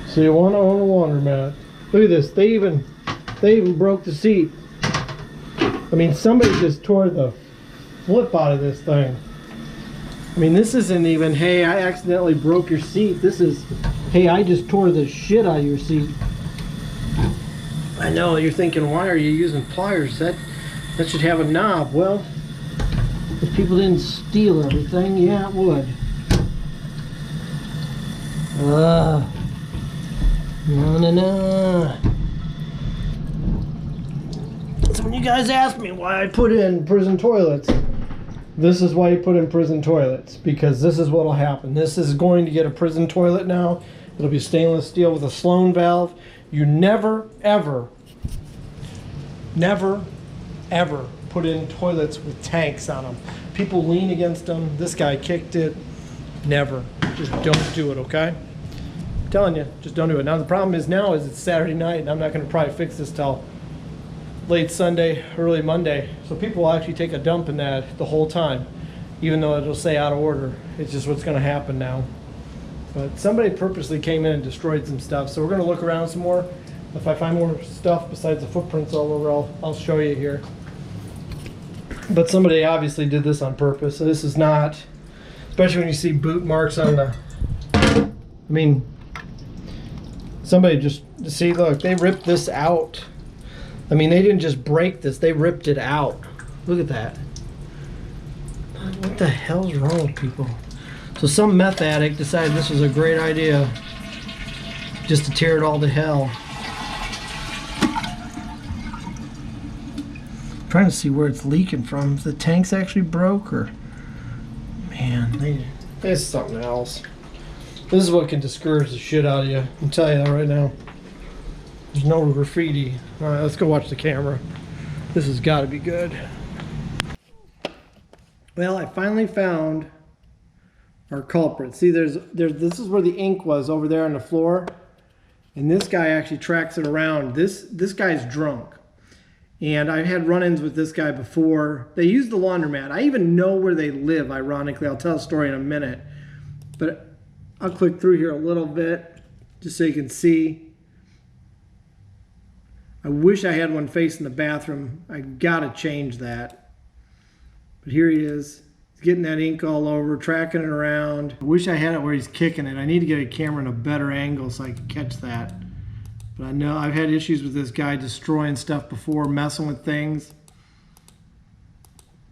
So you want to own a laundromat. Look at this. They even broke the seat. I mean, somebody just tore the flip out of this thing. I mean, this isn't even, hey, I accidentally broke your seat. This is, hey, I just tore the shit out of your seat. I know, you're thinking, why are you using pliers? That should have a knob. Well, if people didn't steal everything, yeah, it would. No. So when you guys ask me why I put in prison toilets, this is why you put in prison toilets, because this is what will happen. This is going to get a prison toilet now. It'll be stainless steel with a Sloan valve. You never, ever put in toilets with tanks on them. People lean against them. This guy kicked it. Never. Just don't do it, okay? I'm telling you, just don't do it. Now the problem is now is it's Saturday night, and I'm not going to probably fix this till late Sunday, early Monday. So people will actually take a dump in that the whole time, even though it'll say out of order. It's just what's going to happen now. But somebody purposely came in and destroyed some stuff. So we're going to look around some more. If I find more stuff besides the footprints all over, I'll show you here. But somebody obviously did this on purpose. So this is not, especially when you see boot marks on the, I mean, somebody just, see, look, they ripped this out. I mean, they didn't just break this, they ripped it out. Look at that. What the hell's wrong with people? So some meth addict decided this was a great idea just to tear it all to hell. I'm trying to see where it's leaking from. If the tank's actually broke, or man, it's something else. This is what can discourage the shit out of you. I'm telling you that right now. There's no graffiti. All right, let's go watch the camera. This has got to be good. Well, I finally found our culprit. See, this is where the ink was over there on the floor, and this guy actually tracks it around. This guy's drunk, and I've had run-ins with this guy before. They use the laundromat. I even know where they live. Ironically, I'll tell a story in a minute, but I'll click through here a little bit just so you can see. I wish I had one facing the bathroom. I gotta change that. But here he is. He's getting that ink all over, tracking it around. I wish I had it where he's kicking it. I need to get a camera in a better angle so I can catch that. But I know I've had issues with this guy destroying stuff before, messing with things,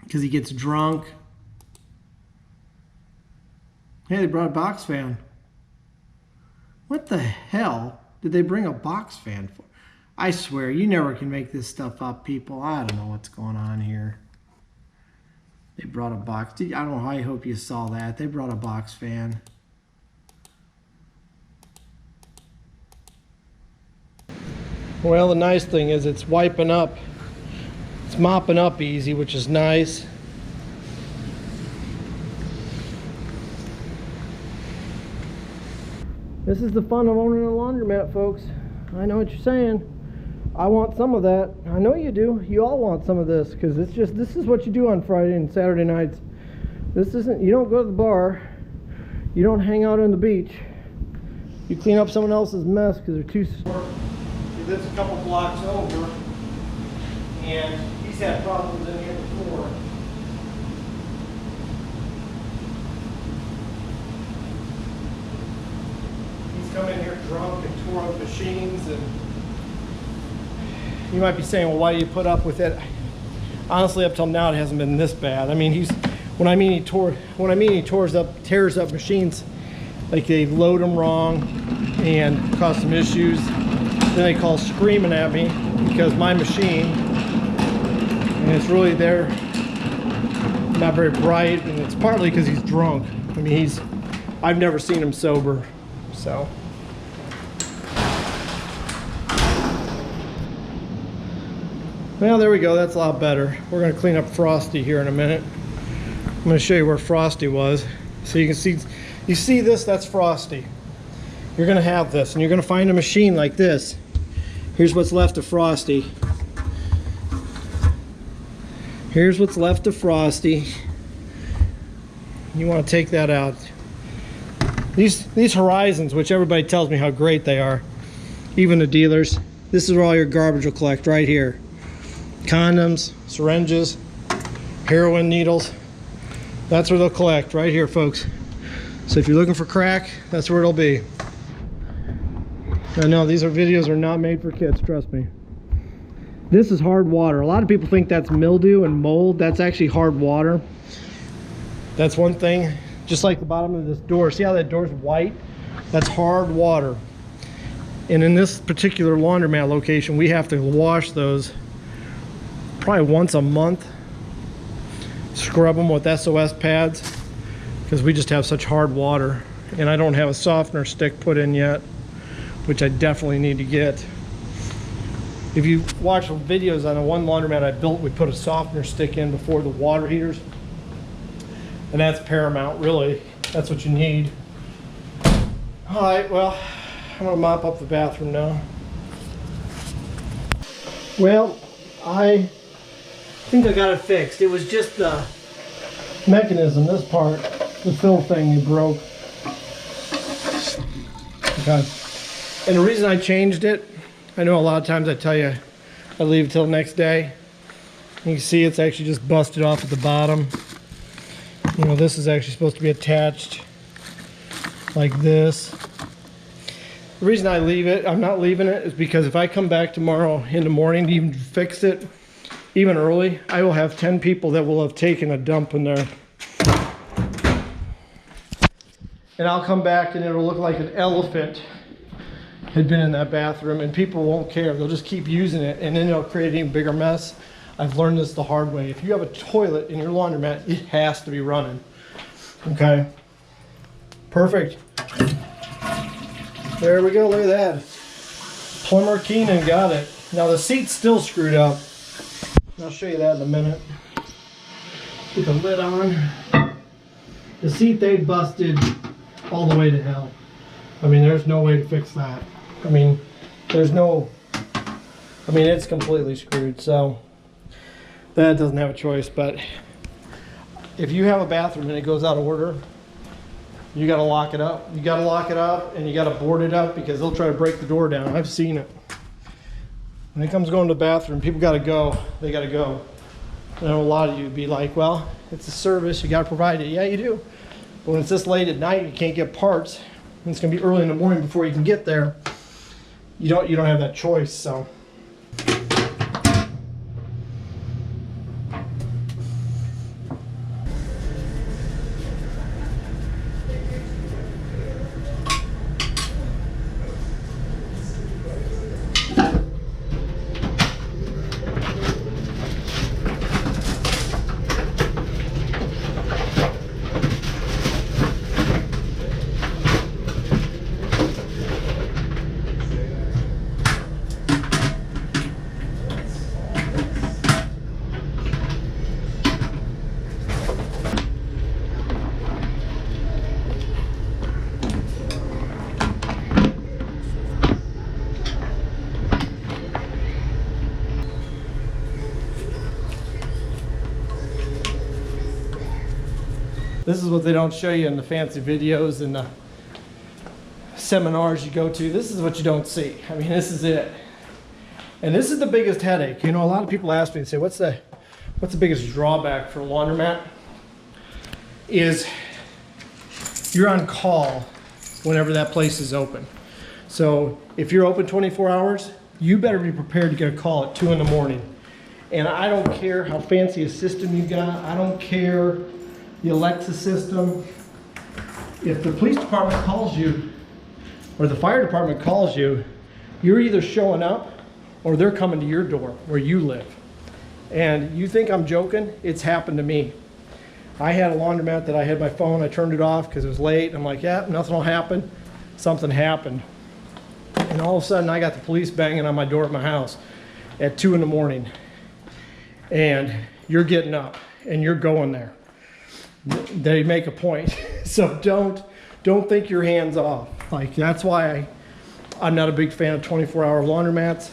because he gets drunk. Hey, they brought a box fan. What the hell did they bring a box fan for? I swear, you never can make this stuff up, people. I don't know what's going on here. They brought a box. I don't know. I hope you saw that. They brought a box fan. Well, the nice thing is it's wiping up. It's mopping up easy, which is nice. This is the fun of owning a laundromat, folks. I know what you're saying. I want some of that. I know you do. You all want some of this, because it's just, this is what you do on Friday and Saturday nights. This isn't, you don't go to the bar. You don't hang out on the beach. You clean up someone else's mess because they're too. He lives a couple blocks over, and he's had problems in here before. He's come in here drunk and tore up machines, and you might be saying, well, why do you put up with it? Honestly, up till now, it hasn't been this bad. I mean, he tears up machines, like they load them wrong and cause some issues. Then they call screaming at me because my machine, and it's really there, not very bright, and it's partly because he's drunk. I mean, I've never seen him sober, so. Well, there we go. That's a lot better. We're going to clean up Frosty here in a minute. I'm going to show you where Frosty was. So you can see, you see this, that's Frosty. You're going to have this, and you're going to find a machine like this. Here's what's left of Frosty. Here's what's left of Frosty. You want to take that out. These Horizons, which everybody tells me how great they are, even the dealers, this is where all your garbage will collect, right here. Condoms, syringes, heroin needles, that's where they'll collect, right here, folks. So if you're looking for crack, that's where it'll be. I know these videos are not made for kids, trust me. This is hard water. A lot of people think that's mildew and mold. That's actually hard water. That's one thing. Just like the bottom of this door. See how that door's white? That's hard water. And in this particular laundromat location, we have to wash those probably once a month. Scrub them with SOS pads because we just have such hard water. And I don't have a softener stick put in yet, which I definitely need to get. If you watch the videos on the one laundromat I built, we put a softener stick in before the water heaters. And that's paramount, really. That's what you need. All right, well, I'm gonna mop up the bathroom now. Well, I think I got it fixed. It was just the mechanism, this part, the fill thing you broke. Okay. And the reason I changed it, I know a lot of times I tell you I leave it till the next day. You can see it's actually just busted off at the bottom. You know, this is actually supposed to be attached like this. The reason I leave it, I'm not leaving it, is because if I come back tomorrow in the morning to even fix it, even early, I will have 10 people that will have taken a dump in there. And I'll come back and it'll look like an elephant had been in that bathroom, and people won't care. They'll just keep using it, and then it'll create an even bigger mess. I've learned this the hard way. If you have a toilet in your laundromat, it has to be running. Okay? Perfect. There we go, look at that. Plumber Keenan got it. Now the seat's still screwed up. I'll show you that in a minute. Put the lid on. The seat they busted all the way to hell. I mean, there's no way to fix that. I mean, it's completely screwed, so that doesn't have a choice. But if you have a bathroom and it goes out of order, you got to lock it up. You got to lock it up, and you got to board it up, because they'll try to break the door down. I've seen it. When it comes going to the bathroom, people got to go. They got to go. I know a lot of you would be like, well, it's a service, you got to provide it. Yeah, you do. But when it's this late at night, you can't get parts, and it's going to be early in the morning before you can get there. You don't have that choice, so. This is what they don't show you in the fancy videos and the seminars you go to. This is what you don't see. I mean, this is it. And this is the biggest headache. You know, a lot of people ask me and say, what's the biggest drawback for a laundromat? Is you're on call whenever that place is open. So if you're open 24 hours, you better be prepared to get a call at 2 in the morning. And I don't care how fancy a system you got. I don't care the Alexa system. If the police department calls you or the fire department calls you, you're either showing up or they're coming to your door where you live. And you think I'm joking? It's happened to me. I had a laundromat that I had my phone, I turned it off because it was late. I'm like, yeah, nothing will happen. Something happened. And all of a sudden I got the police banging on my door at my house at 2 in the morning. And you're getting up and you're going there. They make a point. So don't think your hands off. Like, that's why I'm not a big fan of 24-hour laundromats.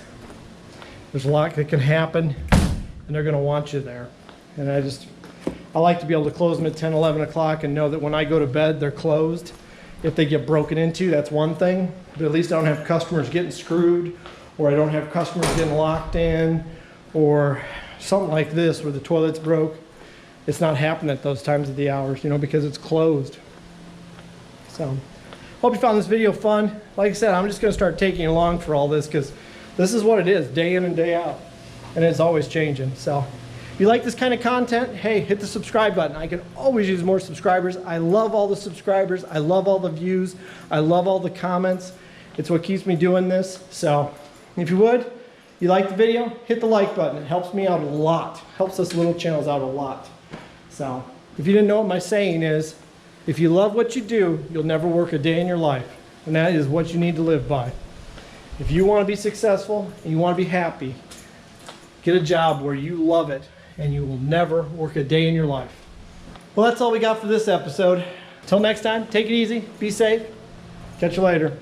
There's a lot that can happen and they're gonna want you there. And I like to be able to close them at 10, 11 o'clock and know that when I go to bed, they're closed. If they get broken into, that's one thing, but at least I don't have customers getting screwed, or I don't have customers getting locked in, or something like this where the toilet's broke. It's not happening at those times of the hours, you know, because it's closed. So, hope you found this video fun. Like I said, I'm just gonna start taking you along for all this because this is what it is, day in and day out. And it's always changing. So, if you like this kind of content, hey, hit the subscribe button. I can always use more subscribers. I love all the subscribers. I love all the views. I love all the comments. It's what keeps me doing this. So if you would, you like the video, hit the like button. It helps me out a lot. Helps us little channels out a lot. So if you didn't know what my saying is, if you love what you do, you'll never work a day in your life. And that is what you need to live by. If you want to be successful and you want to be happy, get a job where you love it and you will never work a day in your life. Well, that's all we got for this episode. Until next time, take it easy, be safe, catch you later.